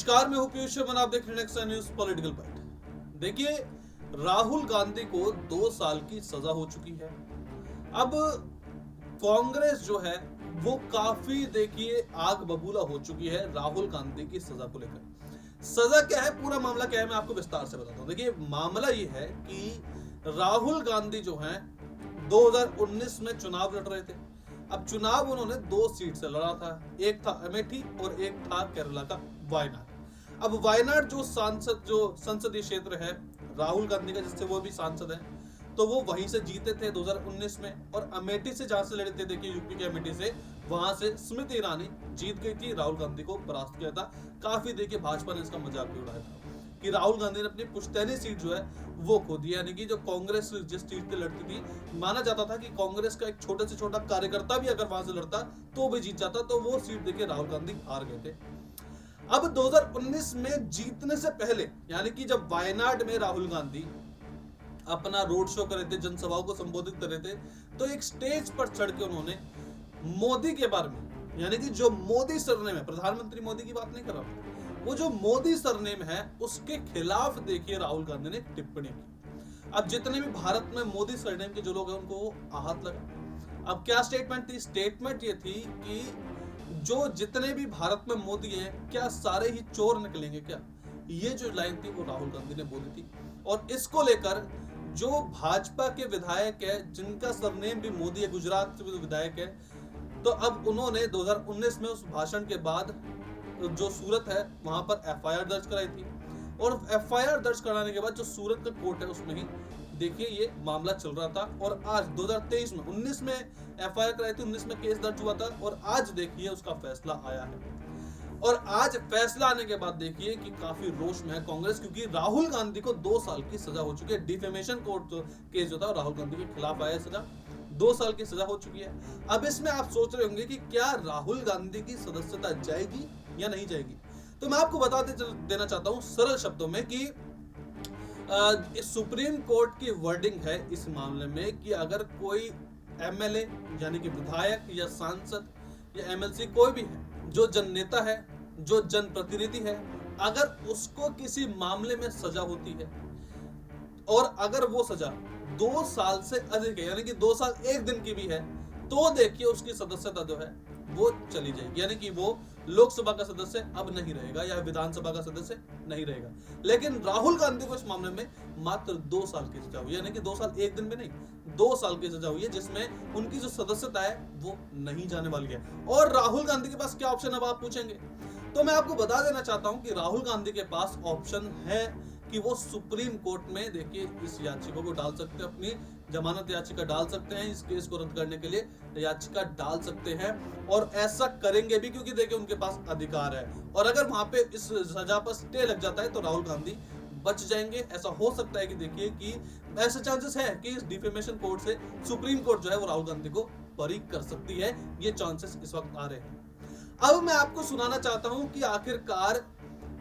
नमस्कार, मैं हूं पीयूष शर्मा, आप देख रहे हैं नेक्स्ट न्यूज पॉलिटिकल पॉइंट। देखिए, राहुल गांधी को 2 साल की सजा हो चुकी है। अब कांग्रेस जो है वो काफी देखिए आग बबूला हो चुकी है राहुल गांधी की सजा को लेकर। सजा क्या है, पूरा मामला क्या है, मैं आपको विस्तार से बताता हूं। देखिए, मामला ये है कि राहुल गांधी जो है 2019 में चुनाव लड़ रहे थे। अब चुनाव उन्होंने 2 सीट से लड़ा था, एक था अमेठी और एक था केरला का वायनाड। अब वायनाड जो संसदीय क्षेत्र है राहुल गांधी का, जिससे वो भी सांसद है, तो वो वहीं से जीते थे 2019 में। और अमेठी से जहां से लड़े थे, देखिए यूपी के अमेठी से, वहां से स्मृति ईरानी जीत गई थी, राहुल गांधी को परास्त किया था। काफी देखिए भाजपा ने इसका मजाक भी उड़ाया था कि राहुल गांधी ने अपनी पुश्तैनी सीट जो है वो खो दी। यानी कि जो कांग्रेस जिस सीट पे लड़ती थी, माना जाता था कि कांग्रेस का एक छोटे से छोटा कार्यकर्ता भी अगर वहां से लड़ता तो भी जीत जाता, तो वो सीट देखिए राहुल गांधी हार गए थे। अब 2019 में जीतने से पहले, यानी कि जब वायनाड में राहुल गांधी अपना रोड शो कर रहे थे, जनसभाओं को संबोधित कर रहे थे, तो एक स्टेज पर चढ़ के उन्होंने मोदी के बारे में, यानी कि जो मोदी सरनेम है, प्रधानमंत्री मोदी की बात नहीं कर रहा हूं, वो जो मोदी सरनेम है उसके खिलाफ देखिए राहुल गांधी ने टिप्पणी की। अब जितने भी भारत में मोदी सरनेम के जो लोग हैं उनको आहत लगा। अब क्या स्टेटमेंट थी? स्टेटमेंट ये थी कि जो जितने भी भारत में मोदी हैं, क्या सारे ही चोर निकलेंगे क्या? ये जो लाइन थी वो राहुल गांधी ने बोली थी। और इसको लेकर जो भाजपा के विधायक है, जिनका सरनेम भी मोदी है, गुजरात से विधायक है, तो अब उन्होंने 2019 में उस भाषण के बाद जो सूरत है वहां पर एफआईआर दर्ज कराई थी। और एफआईआर दर्ज कराने के बाद जो सूरत का कोर्ट है उसमें ही देखिए ये मामला चल रहा था। और आज 2023 में 19 में एफआईआर कराई थी, 19 में केस दर्ज हुआ था, और आज देखिए उसका फैसला आया है। और आज फैसला आने के बाद देखिए कि काफी रोष में है कांग्रेस, क्योंकि राहुल गांधी को 2 साल की सजा हो चुकी है। डिफेमेशन कोर्ट केस जो था राहुल गांधी के खिलाफ आया, सजा 2 साल की सजा हो चुकी है। अब इसमें आप सोच रहे होंगे कि क्या राहुल गांधी की सदस्यता जाएगी या नहीं जाएगी। तो मैं आपको बता देना चाहता हूं सरल शब्दों में कि सुप्रीम कोर्ट की वर्डिंग है इस मामले में कि अगर कोई एमएलए यानी कि विधायक या सांसद या एमएलसी कोई भी है, जो जननेता है, जो जनप्रतिनिधि है, अगर उसको किसी मामले में सजा होती है और अगर वो सजा 2 साल से अधिक है, यानी कि 2 साल 1 दिन की भी है, तो देखिए उसकी सदस्यता जो है वो चली जाएगी। यानी कि वो लोकसभा का सदस्य अब नहीं रहेगा या विधानसभा का सदस्य नहीं रहेगा। लेकिन राहुल गांधी को इस मामले में मात्र 2 साल की सजा हुई, यानी कि 2 साल 1 दिन में नहीं, 2 साल की सजा हुई है, जिसमें उनकी जो सदस्यता है वो नहीं जाने वाली है। और राहुल गांधी के पास क्या ऑप्शन, अब आप पूछेंगे, तो मैं आपको बता देना चाहता हूं कि राहुल गांधी के पास ऑप्शन है कि वो सुप्रीम कोर्ट में देखिए इस याचिका को डाल सकते हैं, अपनी जमानत याचिका डाल सकते हैं, इस केस को रद्द करने के लिए याचिका डाल सकते हैं। और ऐसा करेंगे भी, क्योंकि देखिए उनके पास अधिकार है। और अगर वहां पे इस सजा पर स्टे लग जाता है तो राहुल गांधी बच जाएंगे। ऐसा हो सकता है कि देखिए कि ऐसे चांसेस है कि इस डिफेमेशन कोर्ट से सुप्रीम कोर्ट जो है वो राहुल गांधी को बरी कर सकती है। ये चांसेस इस वक्त आ रहे हैं। अब मैं आपको सुनाना चाहता हूं कि आखिरकार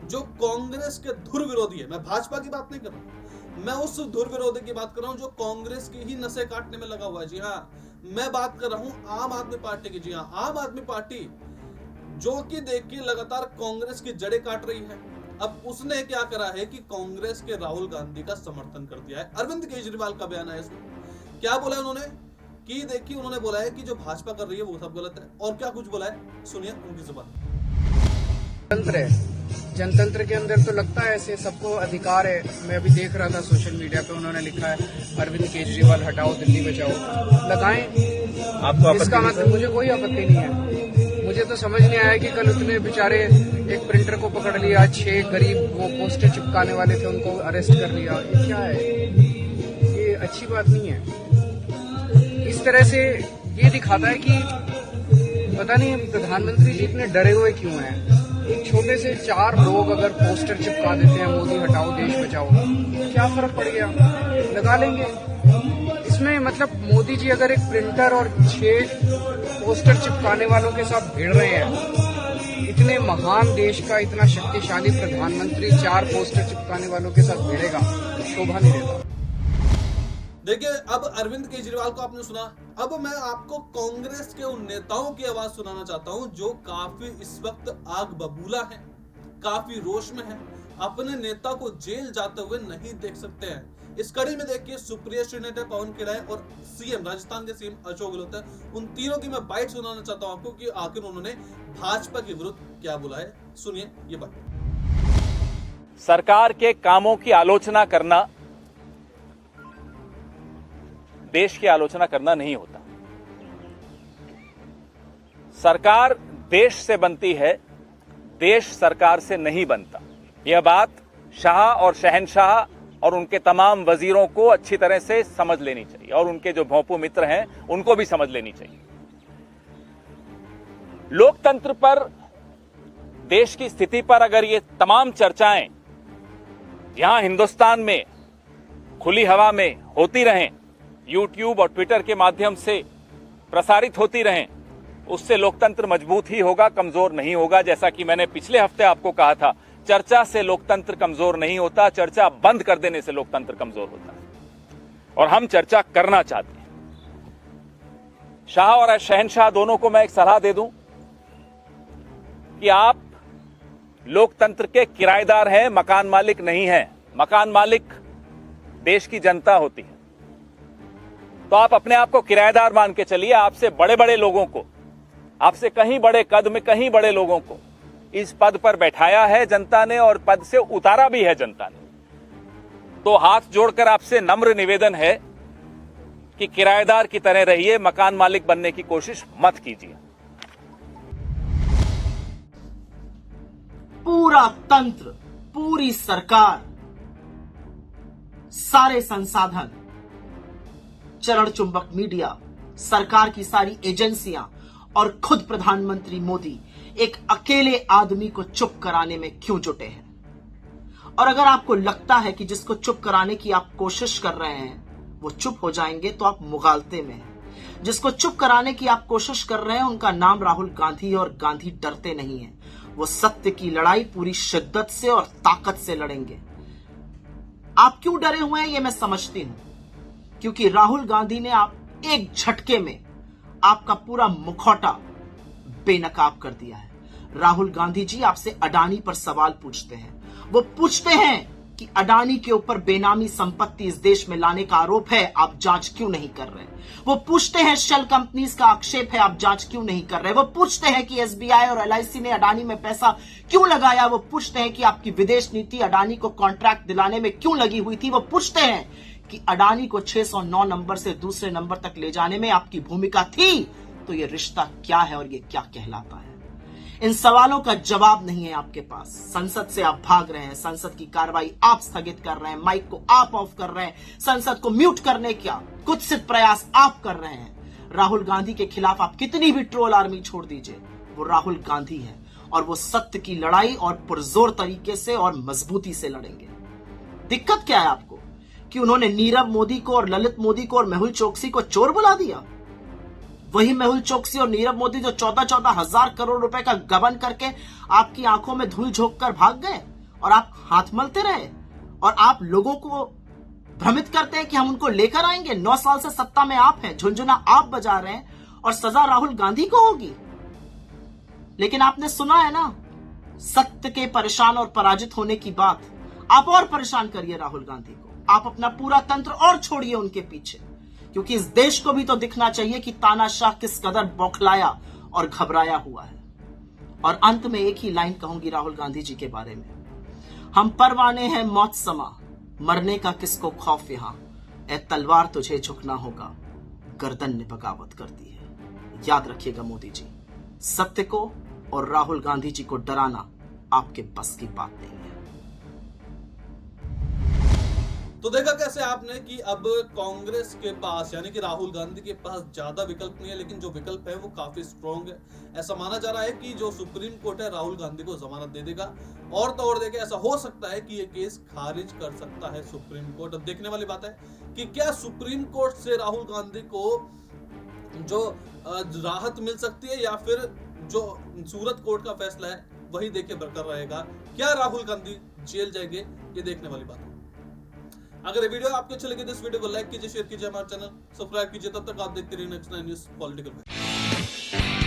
जो कांग्रेस के धुर विरोधी है, मैं भाजपा की बात नहीं कर रहा, मैं उस धुर विरोधी की बात कर रहा हूं जो कांग्रेस की ही नसें काटने में लगा हुआ है। जी हाँ, मैं बात कर रहा हूं आम आदमी पार्टी की। जी हाँ, आम आदमी पार्टी जो कि देखिए लगातार कांग्रेस की जड़ें काट रही है। अब उसने क्या करा है कि कांग्रेस के राहुल गांधी का समर्थन कर दिया है। अरविंद केजरीवाल का बयान है इसमें, क्या बोला है उन्होंने कि देखिए उन्होंने बोला है कि जो भाजपा कर रही है वो सब गलत है। और क्या कुछ बोला है, सुनिए उनकी जुबान। जनतंत्र के अंदर तो लगता है ऐसे सबको अधिकार है। मैं अभी देख रहा था सोशल मीडिया पे, उन्होंने लिखा है अरविंद केजरीवाल हटाओ दिल्ली बचाओ। लगाएं, आपको इसका मतलब मुझे कोई आपत्ति नहीं है। मुझे तो समझ नहीं आया कि कल उतने बेचारे एक प्रिंटर को पकड़ लिया, 6 गरीब वो पोस्टर चिपकाने वाले थे उनको अरेस्ट कर लिया। ये क्या है? ये अच्छी बात नहीं है। इस तरह से ये दिखाता है कि पता नहीं प्रधानमंत्री जी इतने डरे हुए क्यों हैं। एक छोटे से 4 लोग अगर पोस्टर चिपका देते हैं मोदी हटाओ देश बचाओ, क्या फर्क पड़ गया? लगा लेंगे। इसमें मतलब मोदी जी अगर एक प्रिंटर और 6 पोस्टर चिपकाने वालों के साथ भिड़ रहे हैं, इतने महान देश का इतना शक्तिशाली प्रधानमंत्री 4 पोस्टर चिपकाने वालों के साथ भिड़ेगा, शोभा नहीं देता। देखिए, अब अरविंद केजरीवाल को आपने सुना, अब मैं आपको कांग्रेस के उन नेताओं की आवाज सुनाना चाहता हूं जो काफी इस वक्त आग बबूला है। काफी रोष में है, अपने नेता को जेल जाते हुए नहीं देख सकते हैं। इस कड़ी में देखिए सुप्रिया श्रीनेटर, पवन खेड़ा और सीएम राजस्थान के सीएम अशोक गहलोत है, उन तीनों की मैं बाइट सुनाना चाहता हूं आपको कि आखिर उन्होंने भाजपा के विरुद्ध क्या बोला है। सुनिए ये बात। सरकार के कामों की आलोचना करना देश की आलोचना करना नहीं होता। सरकार देश से बनती है, देश सरकार से नहीं बनता। यह बात शाह और शहनशाह और उनके तमाम वजीरों को अच्छी तरह से समझ लेनी चाहिए और उनके जो भोंपू मित्र हैं उनको भी समझ लेनी चाहिए। लोकतंत्र पर, देश की स्थिति पर अगर ये तमाम चर्चाएं यहां हिंदुस्तान में खुली हवा में होती रहें, यूट्यूब और ट्विटर के माध्यम से प्रसारित होती रहें, उससे लोकतंत्र मजबूत ही होगा, कमजोर नहीं होगा। जैसा कि मैंने पिछले हफ्ते आपको कहा था, चर्चा से लोकतंत्र कमजोर नहीं होता, चर्चा बंद कर देने से लोकतंत्र कमजोर होता है। और हम चर्चा करना चाहते हैं। शाह और शहनशाह दोनों को मैं एक सलाह दे दूं कि आप लोकतंत्र के किराएदार हैं, मकान मालिक नहीं हैं। मकान मालिक देश की जनता होती है। तो आप अपने आप को किराएदार मान के चलिए। आपसे बड़े बड़े लोगों को, आपसे कहीं बड़े कद में कहीं बड़े लोगों को इस पद पर बैठाया है जनता ने और पद से उतारा भी है जनता ने। तो हाथ जोड़कर आपसे नम्र निवेदन है कि किराएदार की तरह रहिए, मकान मालिक बनने की कोशिश मत कीजिए। पूरा तंत्र, पूरी सरकार, सारे संसाधन, चरण चुंबक मीडिया, सरकार की सारी एजेंसियां और खुद प्रधानमंत्री मोदी एक अकेले आदमी को चुप कराने में क्यों जुटे हैं? और अगर आपको लगता है कि जिसको चुप कराने की आप कोशिश कर रहे हैं वो चुप हो जाएंगे तो आप मुगालते में हैं। जिसको चुप कराने की आप कोशिश कर रहे हैं उनका नाम राहुल गांधी, और गांधी डरते नहीं है। वो सत्य की लड़ाई पूरी शिद्दत से और ताकत से लड़ेंगे। आप क्यों डरे हुए हैं ये मैं समझती हूं, क्योंकि राहुल गांधी ने आप एक झटके में आपका पूरा मुखौटा बेनकाब कर दिया है। राहुल गांधी जी आपसे अडानी पर सवाल पूछते हैं। वो पूछते हैं कि अडानी के ऊपर बेनामी संपत्ति इस देश में लाने का आरोप है, आप जांच क्यों नहीं कर रहे? वो पूछते हैं शेल कंपनीज का आक्षेप है, आप जांच क्यों नहीं कर रहे? वो पूछते हैं कि एसबीआई और एलआईसी ने अडानी में पैसा क्यों लगाया? वो पूछते हैं कि आपकी विदेश नीति अडानी को कॉन्ट्रैक्ट दिलाने में क्यों लगी हुई थी? वो पूछते हैं कि अडानी को 609 नंबर से दूसरे नंबर तक ले जाने में आपकी भूमिका थी, तो ये रिश्ता क्या है और ये क्या कहलाता है? इन सवालों का जवाब नहीं है आपके पास। संसद से आप भाग रहे हैं, संसद की कार्रवाई आप स्थगित कर रहे हैं, माइक को आप ऑफ कर रहे हैं, संसद को म्यूट करने का कुत्सित प्रयास आप कर रहे हैं। राहुल गांधी के खिलाफ आप कितनी भी ट्रोल आर्मी छोड़ दीजिए, वो राहुल गांधी है और वो सत्य की लड़ाई और पुरजोर तरीके से और मजबूती से लड़ेंगे। दिक्कत क्या है आपको कि उन्होंने नीरव मोदी को और ललित मोदी को और मेहुल चोकसी को चोर बुला दिया? वही मेहुल चोकसी और नीरव मोदी जो 14-14 हजार करोड़ रुपए का गबन करके आपकी आंखों में धूल झोंक कर भाग गए और आप हाथ मलते रहे और आप लोगों को भ्रमित करते हैं कि हम उनको लेकर आएंगे। 9 साल से सत्ता में आप हैं, झुनझुना आप बजा रहे हैं और सजा राहुल गांधी को होगी। लेकिन आपने सुना है ना, सत्य के परेशान और पराजित होने की बात। आप और परेशान करिए राहुल गांधी को, आप अपना पूरा तंत्र और छोड़िए उनके पीछे, क्योंकि इस देश को भी तो दिखना चाहिए कि तानाशाह किस कदर बौखलाया और घबराया हुआ है। और अंत में एक ही लाइन कहूंगी राहुल गांधी जी के बारे में, हम परवाने हैं मौत समा, मरने का किसको खौफ यहां, ए तलवार तुझे झुकना होगा, गर्दन ने बगावत कर दी है। याद रखिएगा मोदी जी, सत्य को और राहुल गांधी जी को डराना आपके बस की बात नहीं है। तो देखा कैसे आपने कि अब कांग्रेस के पास यानी कि राहुल गांधी के पास ज्यादा विकल्प नहीं है, लेकिन जो विकल्प है वो काफी स्ट्रॉन्ग है। ऐसा माना जा रहा है कि जो सुप्रीम कोर्ट है राहुल गांधी को जमानत दे देगा, और तो और देखिए ऐसा हो सकता है कि ये केस खारिज कर सकता है सुप्रीम कोर्ट। अब देखने वाली बात है कि क्या सुप्रीम कोर्ट से राहुल गांधी को जो राहत मिल सकती है या फिर जो सूरत कोर्ट का फैसला है वही देखिए बरकरार रहेगा। क्या राहुल गांधी जेल जाएंगे, ये देखने वाली बात है। अगर ये वीडियो आपको अच्छी लगी तो इस वीडियो को लाइक कीजिए, शेयर कीजिए, हमारे चैनल सब्सक्राइब कीजिए। तब तक आप देखते रहिए नेक्स्ट 9 न्यूज़ पॉलिटिकल।